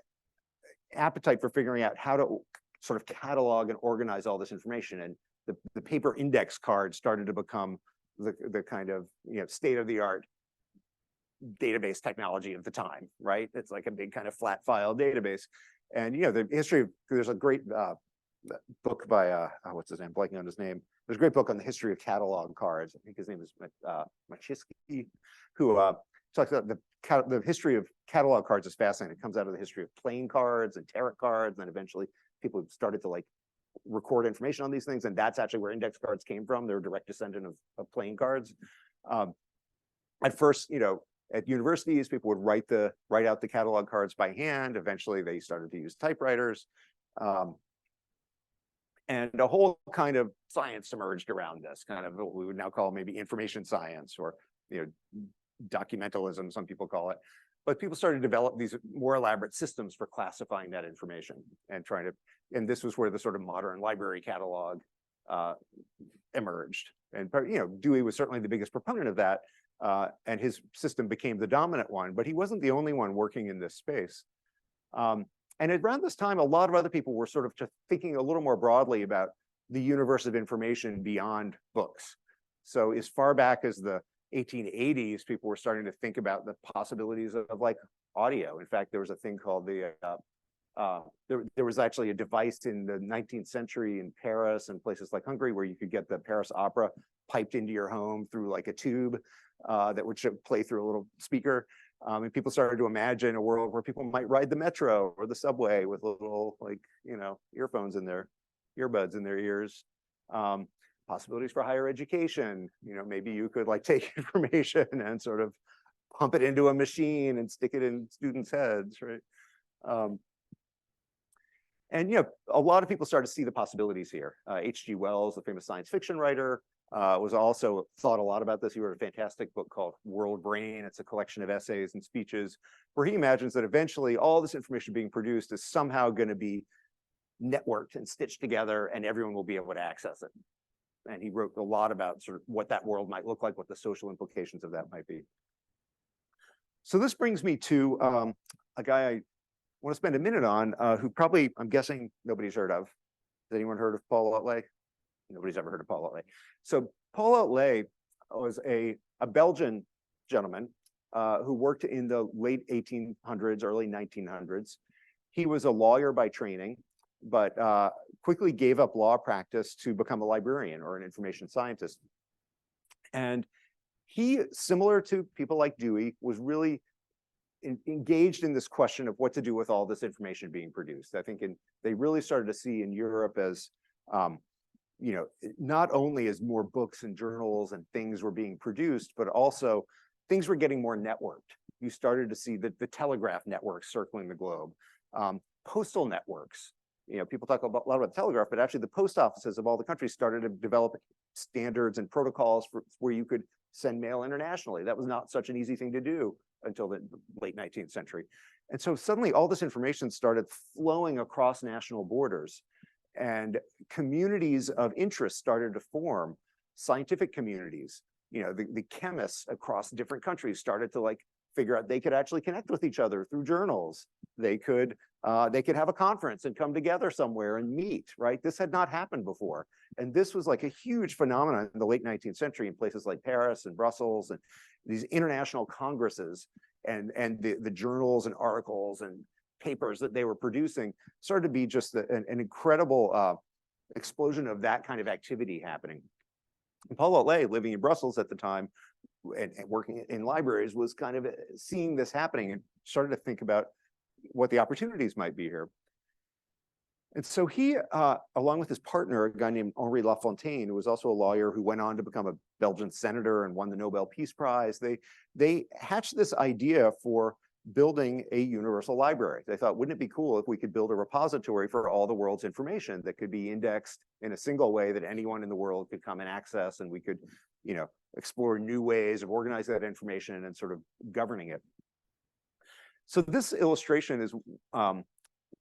appetite for figuring out how to sort of catalog and organize all this information, and the paper index card started to become the kind of state-of-the-art database technology of the time, right? It's like a big kind of flat file database. And the history of, there's a great book by what's his name? Blanking on his name. There's a great book on the history of catalog cards. I think his name is Machisky, who talks about the history of catalog cards is fascinating. It comes out of the history of playing cards and tarot cards, and then eventually people started to like record information on these things, and that's actually where index cards came from. They're a direct descendant of playing cards. At first, at universities, people would write out the catalog cards by hand. Eventually, they started to use typewriters. And a whole kind of science emerged around this, kind of what we would now call maybe information science, or documentalism, some people call it. But people started to develop these more elaborate systems for classifying that information and and this was where the sort of modern library catalog emerged. And Dewey was certainly the biggest proponent of that, and his system became the dominant one, but he wasn't the only one working in this space. And around this time, a lot of other people were sort of just thinking a little more broadly about the universe of information beyond books. So as far back as the 1880s, people were starting to think about the possibilities of like audio. In fact, there was a thing called there was actually a device in the 19th century in Paris and places like Hungary where you could get the Paris Opera piped into your home through like a tube that would play through a little speaker. And people started to imagine a world where people might ride the metro or the subway with little earbuds in their ears. Possibilities for higher education. Maybe you could like take information and sort of pump it into a machine and stick it in students' heads, right? And a lot of people started to see the possibilities here. H.G. Wells, the famous science fiction writer, was also thought a lot about this. He wrote a fantastic book called World Brain. It's a collection of essays and speeches where he imagines that eventually all this information being produced is somehow going to be networked and stitched together, and everyone will be able to access it. And he wrote a lot about sort of what that world might look like, what the social implications of that might be. So this brings me to a guy I want to spend a minute on, who probably, I'm guessing, nobody's heard of. Has anyone heard of Paul Otlet? Nobody's ever heard of Paul Otlet. So Paul Otlet was a Belgian gentleman who worked in the late 1800s, early 1900s. He was a lawyer by training, but quickly gave up law practice to become a librarian or an information scientist. And he, similar to people like Dewey, was really engaged in this question of what to do with all this information being produced. I think they really started to see in Europe as, not only as more books and journals and things were being produced, but also things were getting more networked. You started to see the telegraph networks circling the globe, postal networks. People talk a lot about the telegraph, but actually the post offices of all the countries started to develop standards and protocols for where you could send mail internationally. That was not such an easy thing to do until the late 19th century. And so suddenly all this information started flowing across national borders, and communities of interest started to form, scientific communities. The chemists across different countries started to figure out they could actually connect with each other through journals. They could have a conference and come together somewhere and meet, right? This had not happened before. And this was like a huge phenomenon in the late 19th century in places like Paris and Brussels, and these international congresses and the journals and articles and papers that they were producing started to be just an incredible explosion of that kind of activity happening. And Paul Otlet, living in Brussels at the time and working in libraries, was kind of seeing this happening and started to think about what the opportunities might be here. And so he, along with his partner, a guy named Henri Lafontaine, who was also a lawyer who went on to become a Belgian senator and won the Nobel Peace Prize, they hatched this idea for building a universal library. They thought, wouldn't it be cool if we could build a repository for all the world's information that could be indexed in a single way that anyone in the world could come and access, and we could, explore new ways of organizing that information and sort of governing it. So this illustration is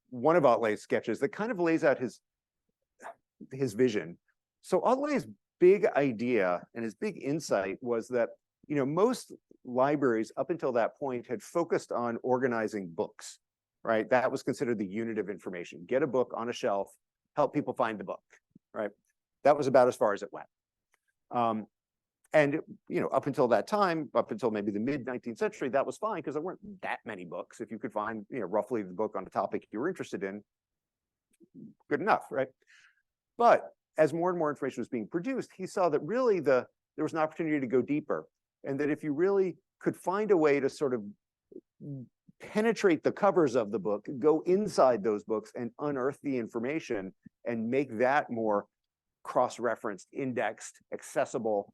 one of Otlet's sketches that kind of lays out his vision. So Otlet's big idea and his big insight was that most libraries up until that point had focused on organizing books, right? That was considered the unit of information. Get a book on a shelf, help people find the book, right? That was about as far as it went. And up until that time, up until maybe the mid 19th century, that was fine because there weren't that many books. If you could find roughly the book on the topic you were interested in, good enough, right? But as more and more information was being produced, he saw that really there was an opportunity to go deeper, and that if you really could find a way to sort of penetrate the covers of the book, go inside those books and unearth the information and make that more cross-referenced, indexed, accessible,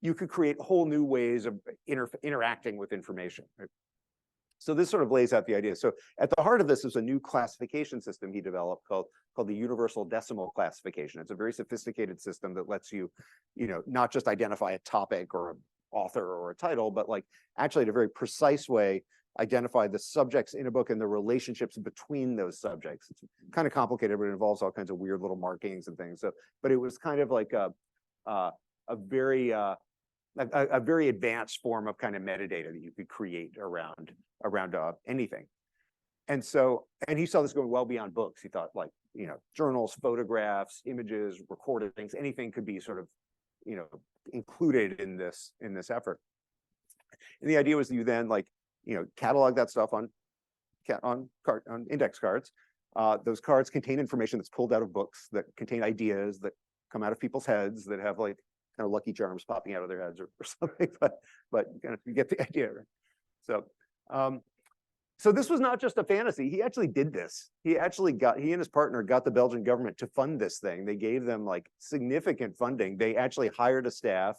you could create whole new ways of interacting with information. Right? So this sort of lays out the idea. So at the heart of this is a new classification system he developed called the Universal Decimal Classification. It's a very sophisticated system that lets you, not just identify a topic or an author or a title, but like actually in a very precise way, identify the subjects in a book and the relationships between those subjects. It's kind of complicated, but it involves all kinds of weird little markings and things. So, but it was kind of like a very advanced form of kind of metadata that you could create around anything. And he saw this going well beyond books. He thought like, journals, photographs, images, recorded things, anything could be sort of, included in this effort. And the idea was that you then like, catalog that stuff on index cards. Those cards contain information that's pulled out of books, that contain ideas that come out of people's heads, that have like kind of Lucky Charms popping out of their heads or something. But you get the idea, right? So this was not just a fantasy. He actually did this. He and his partner got the Belgian government to fund this thing. They gave them like significant funding. They actually hired a staff,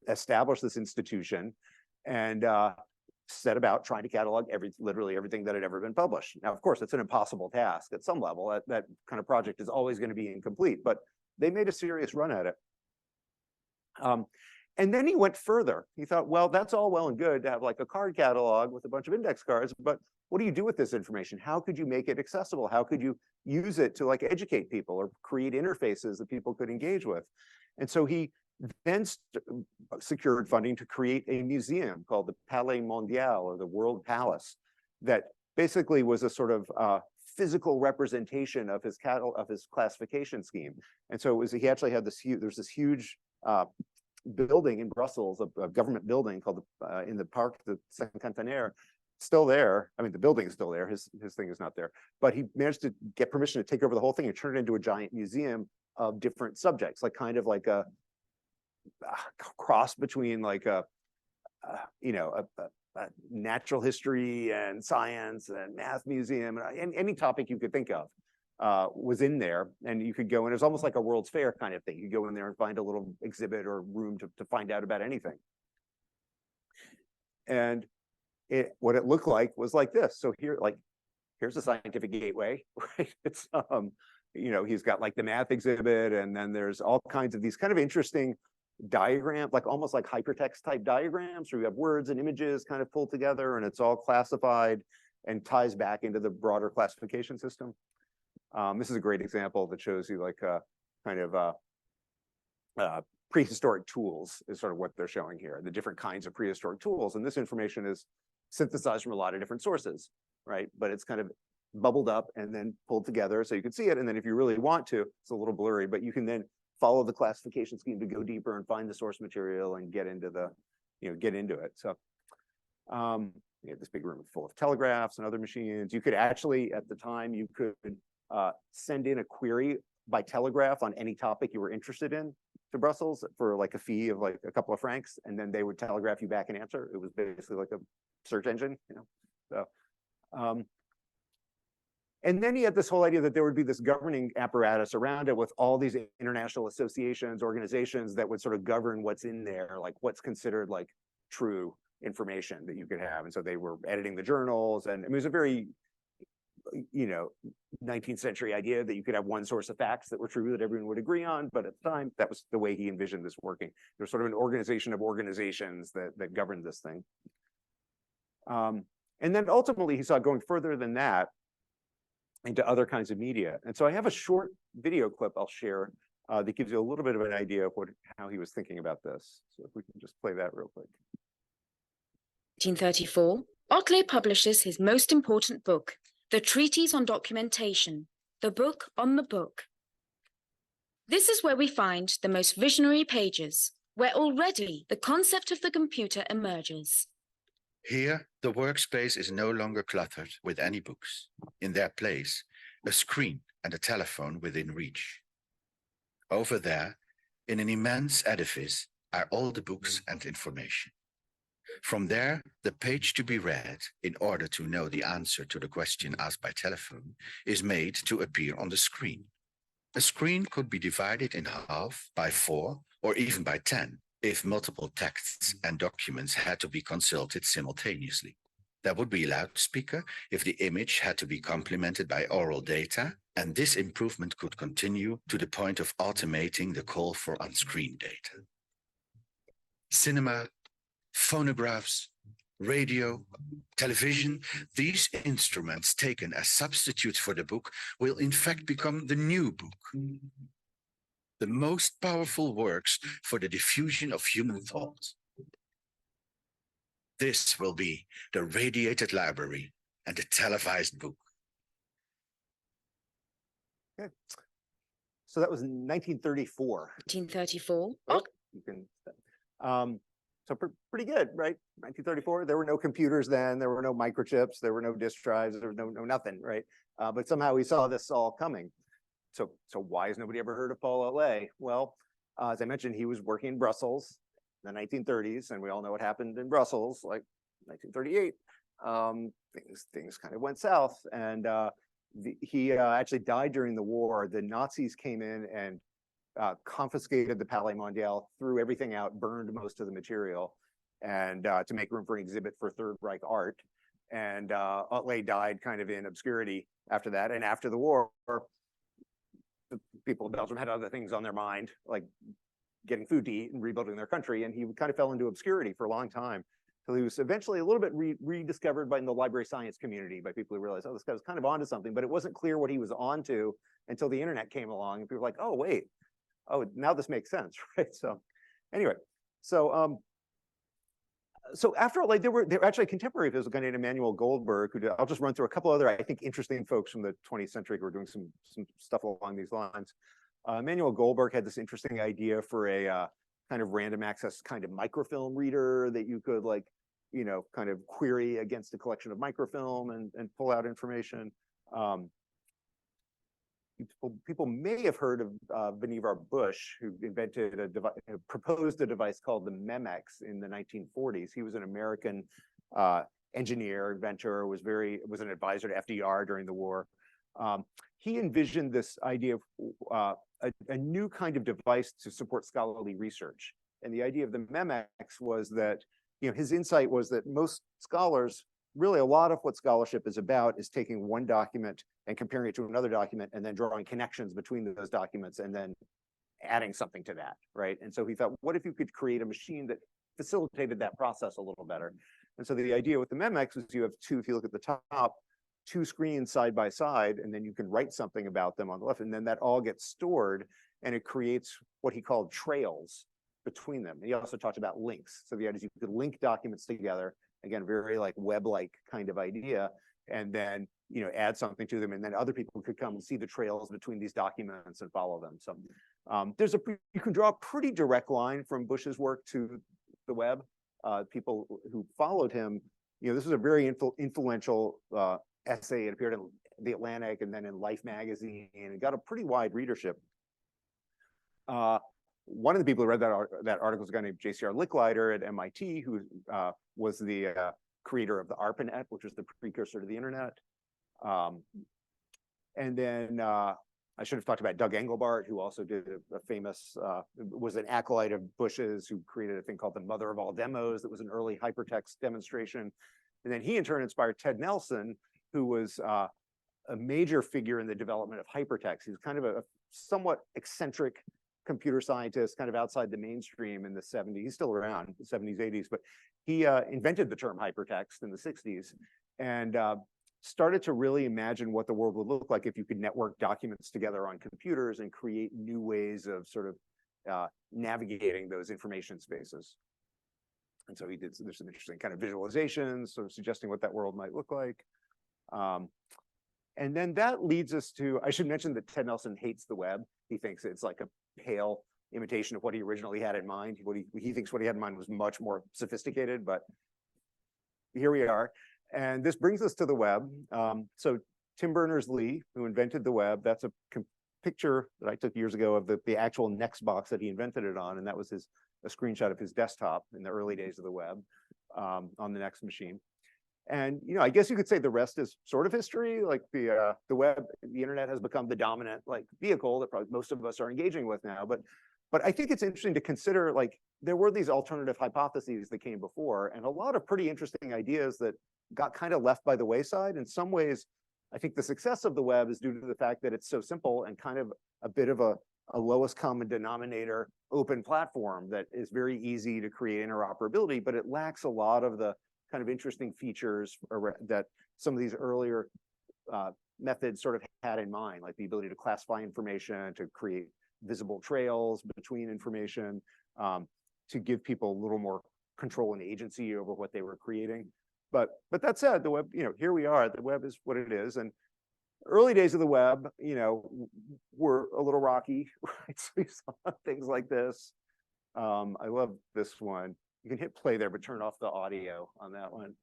established this institution, and set about trying to catalog literally everything that had ever been published. Now, of course, it's an impossible task at some level. That kind of project is always going to be incomplete, but they made a serious run at it. And then he went further. He thought, well, that's all well and good to have like a card catalog with a bunch of index cards, but what do you do with this information? How could you make it accessible? How could you use it to like educate people or create interfaces that people could engage with? And so he then secured funding to create a museum called the Palais Mondial, or the World Palace, that basically was a sort of physical representation of his classification scheme. And so he actually had there's this huge building in Brussels, a government building called in the Parc de Cinquantenaire, still there. I mean, the building is still there. His thing is not there, but he managed to get permission to take over the whole thing and turn it into a giant museum of different subjects, like kind of like a cross between like a natural history and science and math museum, and any topic you could think of was in there. And you could go in, it was almost like a World's Fair kind of thing. You go in there and find a little exhibit or room to find out about anything. And what it looked like was like this. So here's a scientific gateway, right? It's he's got like the math exhibit, and then there's all kinds of these kind of interesting diagram, like almost like hypertext type diagrams, where you have words and images kind of pulled together, and it's all classified and ties back into the broader classification system. This is a great example that shows you like kind of prehistoric tools is sort of what they're showing here, the different kinds of prehistoric tools. And this information is synthesized from a lot of different sources, right? But it's kind of bubbled up and then pulled together so you can see it. And then if you really want to, it's a little blurry, but you can then follow the classification scheme to go deeper and find the source material and get into it. So you have this big room full of telegraphs and other machines. You could actually, at the time, you could send in a query by telegraph on any topic you were interested in to Brussels for like a fee of like a couple of francs, and then they would telegraph you back an answer. It was basically like a search engine, So, and then he had this whole idea that there would be this governing apparatus around it with all these international associations, organizations that would sort of govern what's in there, like what's considered like true information that you could have. And so they were editing the journals, and it was a very 19th century idea that you could have one source of facts that were true that everyone would agree on. But at the time, that was the way he envisioned this working. There's sort of an organization of organizations that governed this thing. And then ultimately, he saw going further than that into other kinds of media. And so I have a short video clip I'll share that gives you a little bit of an idea of how he was thinking about this. So if we can just play that real quick. 1834, Otlet publishes his most important book, The Treatise on Documentation, the book on the book. This is where we find the most visionary pages, where already the concept of the computer emerges. Here, the workspace is no longer cluttered with any books. In their place, a screen and a telephone within reach. Over there, in an immense edifice, are all the books and information. From there, the page to be read in order to know the answer to the question asked by telephone is made to appear on the screen. A screen could be divided in half by 4 or even by 10 if multiple texts and documents had to be consulted simultaneously. There would be a loudspeaker if the image had to be complemented by oral data, and this improvement could continue to the point of automating the call for on-screen data. Cinema, phonographs, radio, television, these instruments taken as substitutes for the book will in fact become the new book. The most powerful works for the diffusion of human thought. This will be the radiated library and the televised book. Okay. So that was 1934. 1934. Right? You can, so pretty good, right? 1934. There were no computers then. There were no microchips. There were no disk drives. There was no nothing, right? But somehow we saw this all coming. So why has nobody ever heard of Paul Lay? Well, as I mentioned, he was working in Brussels in the 1930s, and we all know what happened in Brussels, like 1938. Things kind of went south, and he actually died during the war. The Nazis came in and confiscated the Palais Mondial, threw everything out, burned most of the material, and to make room for an exhibit for Third Reich art. And Lay died kind of in obscurity after that. And after the war, the people of Belgium had other things on their mind, like getting food to eat and rebuilding their country. And he kind of fell into obscurity for a long time. So he was eventually a little bit rediscovered by the library science community, by people who realized, oh, this guy was kind of onto something, but it wasn't clear what he was onto until the internet came along. And people were like, oh, wait, oh, now this makes sense, right? So anyway, so after Lay, there were actually contemporary. There was a guy named Emmanuel Goldberg, who I'll just run through a couple other, I think, interesting folks from the 20th century who were doing some stuff along these lines. Emmanuel Goldberg had this interesting idea for a kind of random access kind of microfilm reader that you could, like, you know, kind of query against a collection of microfilm and pull out information. People may have heard of Vannevar Bush, who invented a device, proposed a device called the Memex in the 1940s. He was an American engineer, inventor, was an advisor to FDR during the war. He envisioned this idea of a new kind of device to support scholarly research. And the idea of the Memex was that, you know, his insight was that most scholars, really a lot of what scholarship is about is taking one document and comparing it to another document and then drawing connections between those documents and then adding something to that, right? And so he thought, what if you could create a machine that facilitated that process a little better? And so the idea with the Memex is you have two, if you look at the top, two screens side by side, and then you can write something about them on the left, and then that all gets stored, and it creates what he called trails between them. And he also talked about links. So the idea is you could link documents together, again, very like web-like kind of idea, and then, you know, add something to them, and then other people could come and see the trails between these documents and follow them. So you can draw a pretty direct line from Bush's work to the web. People who followed him, you know, this was a very influential essay. It appeared in The Atlantic and then in Life magazine, and it got a pretty wide readership. One of the people who read that article is a guy named J.C.R. Licklider at MIT, who was the creator of the ARPANET, which was the precursor to the internet. And then I should have talked about Doug Engelbart, who also did a famous, was an acolyte of Bush's, who created a thing called the Mother of All Demos that was an early hypertext demonstration. And then he in turn inspired Ted Nelson, who was a major figure in the development of hypertext. He was kind of a somewhat eccentric computer scientist, kind of outside the mainstream in the 70s. He's still around, the 70s, 80s, but he invented the term hypertext in the 60s and started to really imagine what the world would look like if you could network documents together on computers and create new ways of sort of navigating those information spaces. And so there's some interesting kind of visualizations, sort of suggesting what that world might look like. And then that leads us to, I should mention that Ted Nelson hates the web. He thinks it's like a pale imitation of what he originally had in mind. He thinks what he had in mind was much more sophisticated, but here we are. And this brings us to the web. So Tim Berners-Lee, who invented the web. That's a picture that I took years ago of the actual Next box that he invented it on, and that was a screenshot of his desktop in the early days of the web on the Next machine. And I guess you could say the rest is sort of history. Like the web, the internet has become the dominant vehicle that probably most of us are engaging with now. But I think it's interesting to consider, there were these alternative hypotheses that came before, and a lot of pretty interesting ideas that got kind of left by the wayside. In some ways, I think the success of the web is due to the fact that it's so simple and kind of a bit of a lowest common denominator open platform that is very easy to create interoperability, but it lacks a lot of the kind of interesting features that some of these earlier methods sort of had in mind, like the ability to classify information, to create visible trails between information, to give people a little more control and agency over what they were creating. But that said, the web, here we are. The web is what it is, and early days of the web, were a little rocky, right? So you saw things like this. I love this one. You can hit play there, but turn off the audio on that one.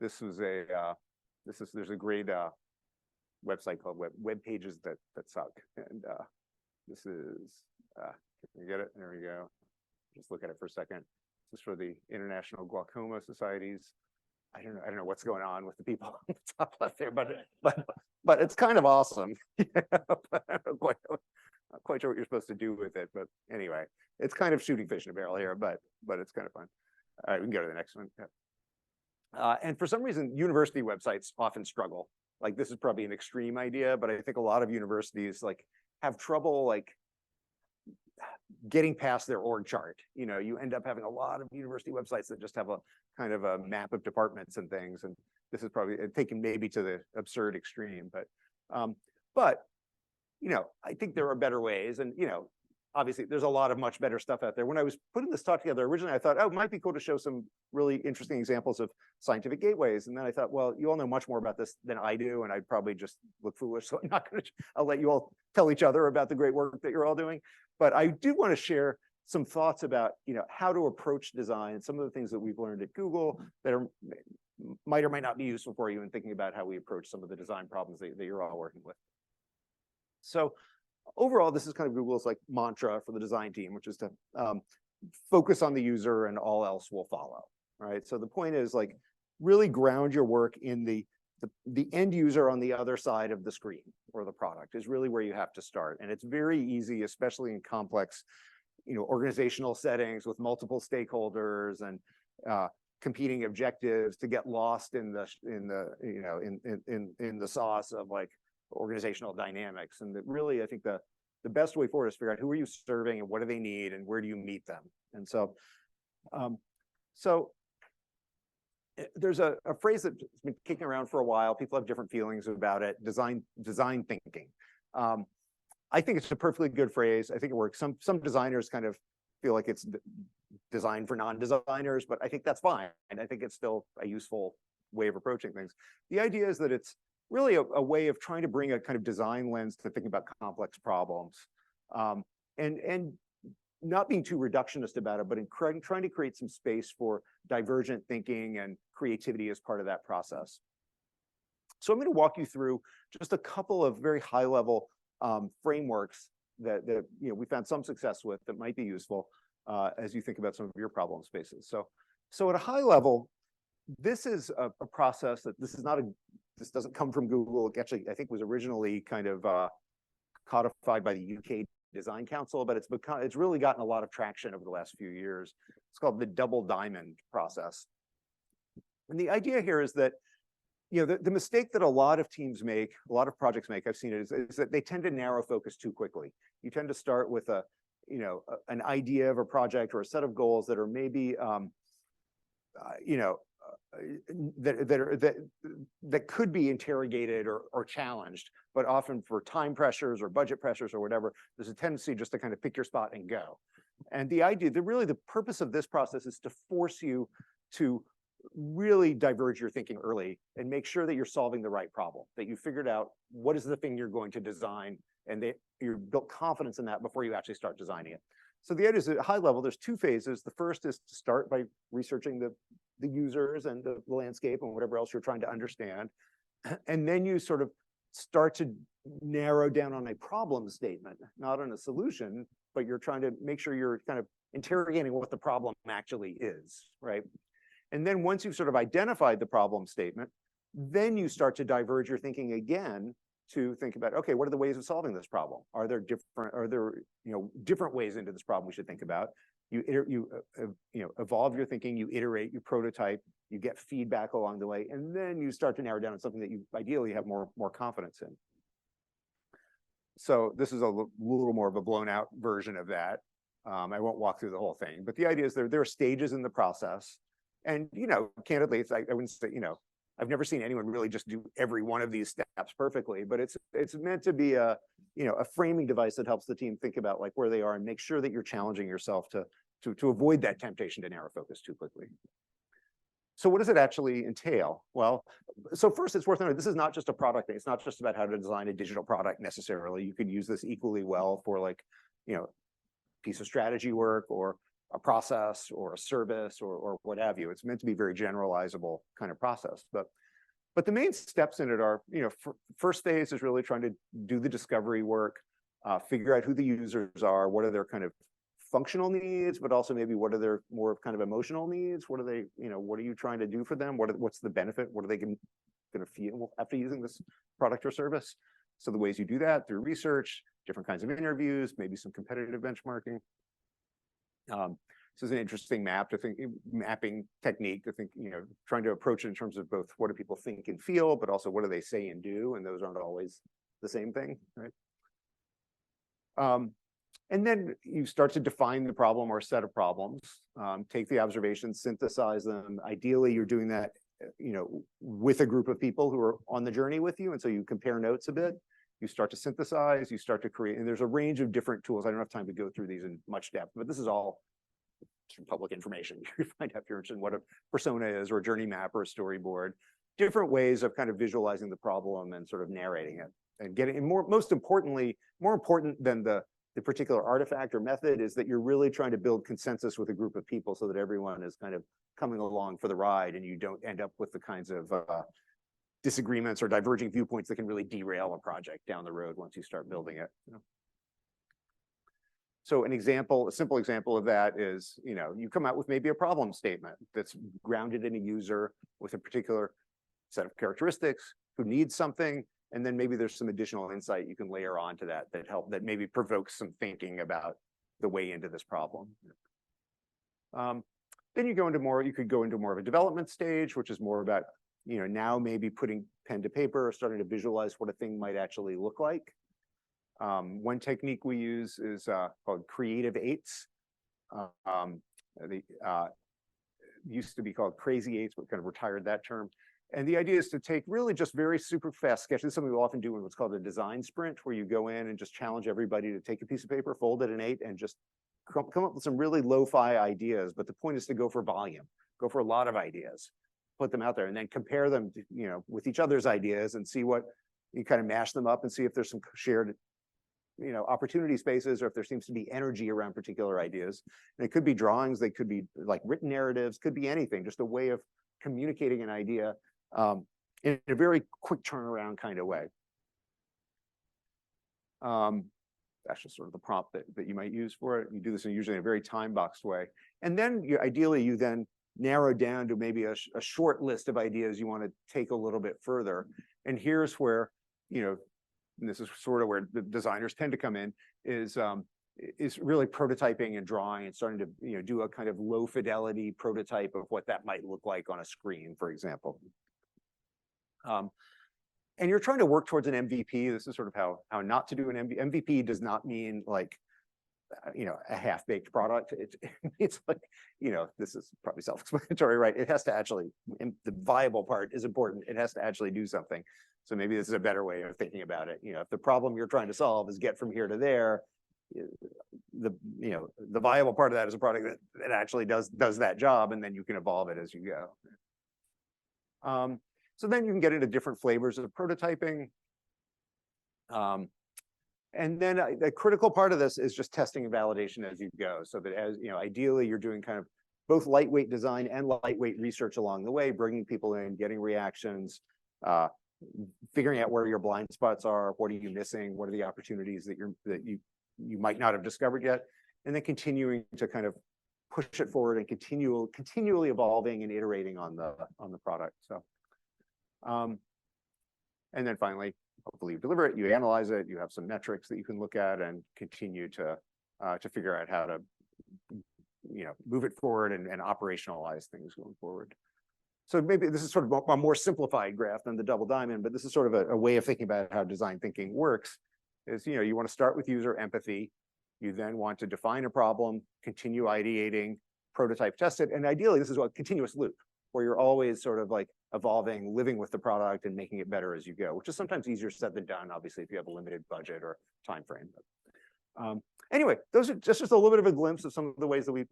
This was there's a great website called Web Pages That Suck, and this is can you get it? There we go. Just look at it for a second. This is for the International Glaucoma Societies. I don't know what's going on with the people on the top left there, but it's kind of awesome. But I'm not quite sure what you're supposed to do with it, but anyway, it's kind of shooting fish in a barrel here, but it's kind of fun. All right, we can go to the next one. Yeah. And for some reason, university websites often struggle. This is probably an extreme idea, but I think a lot of universities have trouble getting past their org chart. You end up having a lot of university websites that just have a kind of a map of departments and things, and this is probably taken maybe to the absurd extreme, but I think there are better ways, and obviously there's a lot of much better stuff out there. When I was putting this talk together originally, I thought, oh, it might be cool to show some really interesting examples of scientific gateways, and then I thought, well, you all know much more about this than I do, and I'd probably just look foolish, so I'm not going to. I'll let you all tell each other about the great work that you're all doing. But I do want to share some thoughts about how to approach design, some of the things that we've learned at Google that might or might not be useful for you in thinking about how we approach some of the design problems that you're all working with. So overall, this is kind of Google's mantra for the design team, which is to focus on the user and all else will follow. Right. So the point is really ground your work in the end user on the other side of the screen or the product is really where you have to start. And it's very easy, especially in complex, organizational settings with multiple stakeholders and competing objectives, to get lost in the sauce of organizational dynamics. And that really, I think the best way forward is to figure out who are you serving and what do they need and where do you meet them. And so, there's a phrase that's been kicking around for a while. People have different feelings about it. Design thinking. I think it's a perfectly good phrase. I think it works. Some designers kind of feel like it's designed for non-designers, but I think that's fine. And I think it's still a useful way of approaching things. The idea is that it's really a way of trying to bring a kind of design lens to thinking about complex problems, and not being too reductionist about it, but in trying to create some space for divergent thinking and creativity as part of that process. So I'm going to walk you through just a couple of very high-level frameworks that we found some success with that might be useful as you think about some of your problem spaces. So at a high level, this is a process that this doesn't come from Google. It actually, I think, was originally kind of codified by the UK Design Council, but it's really gotten a lot of traction over the last few years. It's called the double diamond process. And the idea here is that the mistake that a lot of teams make, a lot of projects make, I've seen it, is that they tend to narrow focus too quickly. You tend to start with an idea of a project or a set of goals that are maybe that could be interrogated or challenged, but often for time pressures or budget pressures or whatever, there's a tendency just to kind of pick your spot and go. And the idea that really the purpose of this process is to force you to really diverge your thinking early and make sure that you're solving the right problem, that you figured out what is the thing you're going to design, and that you built confidence in that before you actually start designing it. So the idea is at a high level, there's two phases. The first is to start by researching the users and the landscape and whatever else you're trying to understand. And then you sort of start to narrow down on a problem statement, not on a solution, but you're trying to make sure you're kind of interrogating what the problem actually is, right? And then once you've sort of identified the problem statement, then you start to diverge your thinking again to think about, okay, what are the ways of solving this problem? Are there different ways into this problem we should think about? You evolve your thinking, you iterate, you prototype, you get feedback along the way, and then you start to narrow down on something that you ideally have more confidence in. So this is a little more of a blown out version of that. I won't walk through the whole thing, but the idea is there are stages in the process. And, candidly, it's like, I wouldn't say, I've never seen anyone really just do every one of these steps perfectly, but it's meant to be a framing device that helps the team think about like where they are and make sure that you're challenging yourself to avoid that temptation to narrow focus too quickly. So what does it actually entail? Well, so first it's worth noting, this is not just a product thing. It's not just about how to design a digital product necessarily. You could use this equally well for like, piece of strategy work or a process or a service or what have you. It's meant to be very generalizable kind of process. But the main steps in it are, first phase is really trying to do the discovery work, figure out who the users are, what are their kind of functional needs, but also maybe what are their more kind of emotional needs? What are they, what are you trying to do for them? What's the benefit? What are they going to feel after using this product or service? So the ways you do that through research, different kinds of interviews, maybe some competitive benchmarking. This is an interesting mapping technique to think, trying to approach it in terms of both what do people think and feel, but also what do they say and do, and those aren't always the same thing, right? And then you start to define the problem or a set of problems, take the observations, synthesize them. Ideally, you're doing that, with a group of people who are on the journey with you, and so you compare notes a bit. You start to synthesize, you start to create, and there's a range of different tools. I don't have time to go through these in much depth, but this is all public information. You can find out if you're interested in what a persona is or a journey map or a storyboard, different ways of kind of visualizing the problem and sort of narrating it and getting, and more important than the particular artifact or method is that you're really trying to build consensus with a group of people so that everyone is kind of coming along for the ride and you don't end up with the kinds of disagreements or diverging viewpoints that can really derail a project down the road once you start building it. So a simple example of that is, you come out with maybe a problem statement that's grounded in a user with a particular set of characteristics who needs something, and then maybe there's some additional insight you can layer onto that that maybe provokes some thinking about the way into this problem. Then you could go into more of a development stage, which is more about, now maybe putting pen to paper or starting to visualize what a thing might actually look like. One technique we use is called creative eights. Used to be called crazy eights, but kind of retired that term. And the idea is to take really just very super fast sketches. This is something we often do in what's called a design sprint, where you go in and just challenge everybody to take a piece of paper, fold it in 8, and just come up with some really lo-fi ideas. But the point is to go for volume, go for a lot of ideas, put them out there, and then compare them, with each other's ideas and see what you kind of mash them up and see if there's some shared, opportunity spaces, or if there seems to be energy around particular ideas. And it could be drawings, they could be like written narratives, could be anything, just a way of communicating an idea in a very quick turnaround kind of way. That's just sort of the prompt that you might use for it. You do this usually in a very time-boxed way. And then ideally you then narrow down to maybe a short list of ideas you want to take a little bit further. And here's where, and this is sort of where the designers tend to come in, is really prototyping and drawing and starting to do a kind of low fidelity prototype of what that might look like on a screen, for example. And you're trying to work towards an MVP. This is sort of how not to do an MVP. MVP does not mean like, a half-baked product. It's like, this is probably self-explanatory, right? It has to actually, the viable part is important. It has to actually do something. So maybe this is a better way of thinking about it. If the problem you're trying to solve is get from here to there, the viable part of that is a product that actually does that job, and then you can evolve it as you go. So then you can get into different flavors of prototyping. And then the critical part of this is just testing and validation as you go. So that ideally you're doing kind of both lightweight design and lightweight research along the way, bringing people in, getting reactions, figuring out where your blind spots are, what are you missing, what are the opportunities that you might not have discovered yet, and then continuing to kind of push it forward and continually evolving and iterating on the product. So, and then finally, hopefully you deliver it, you analyze it, you have some metrics that you can look at and continue to figure out how to move it forward and operationalize things going forward. So maybe this is sort of a more simplified graph than the double diamond, but this is sort of a way of thinking about how design thinking works. Is you want to start with user empathy. You then want to define a problem, continue ideating, prototype, test it, and ideally this is a continuous loop where you're always sort of like evolving, living with the product and making it better as you go, which is sometimes easier said than done, obviously, if you have a limited budget or time frame. But, anyway, those are just a little bit of a glimpse of some of the ways that we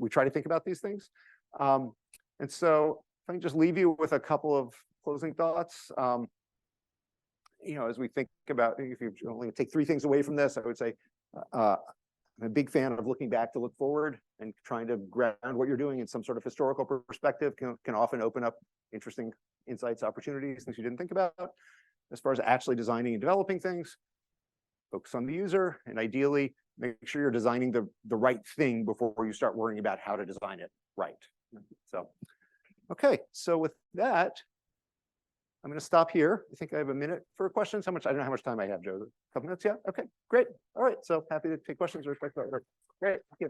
try to think about these things. And so if I can just leave you with a couple of closing thoughts, as we think about, if you only take 3 things away from this, I would say I'm a big fan of looking back to look forward, and trying to ground what you're doing in some sort of historical perspective can often open up interesting insights, opportunities, things you didn't think about. As far as actually designing and developing things, focus on the user, and ideally make sure you're designing the right thing before you start worrying about how to design it right. So, okay, so with that, I'm going to stop here. I think I have a minute for questions. I don't know how much time I have, Joe. A couple minutes, yeah? Okay, great. All right, so happy to take questions or reflect. Great, thank you.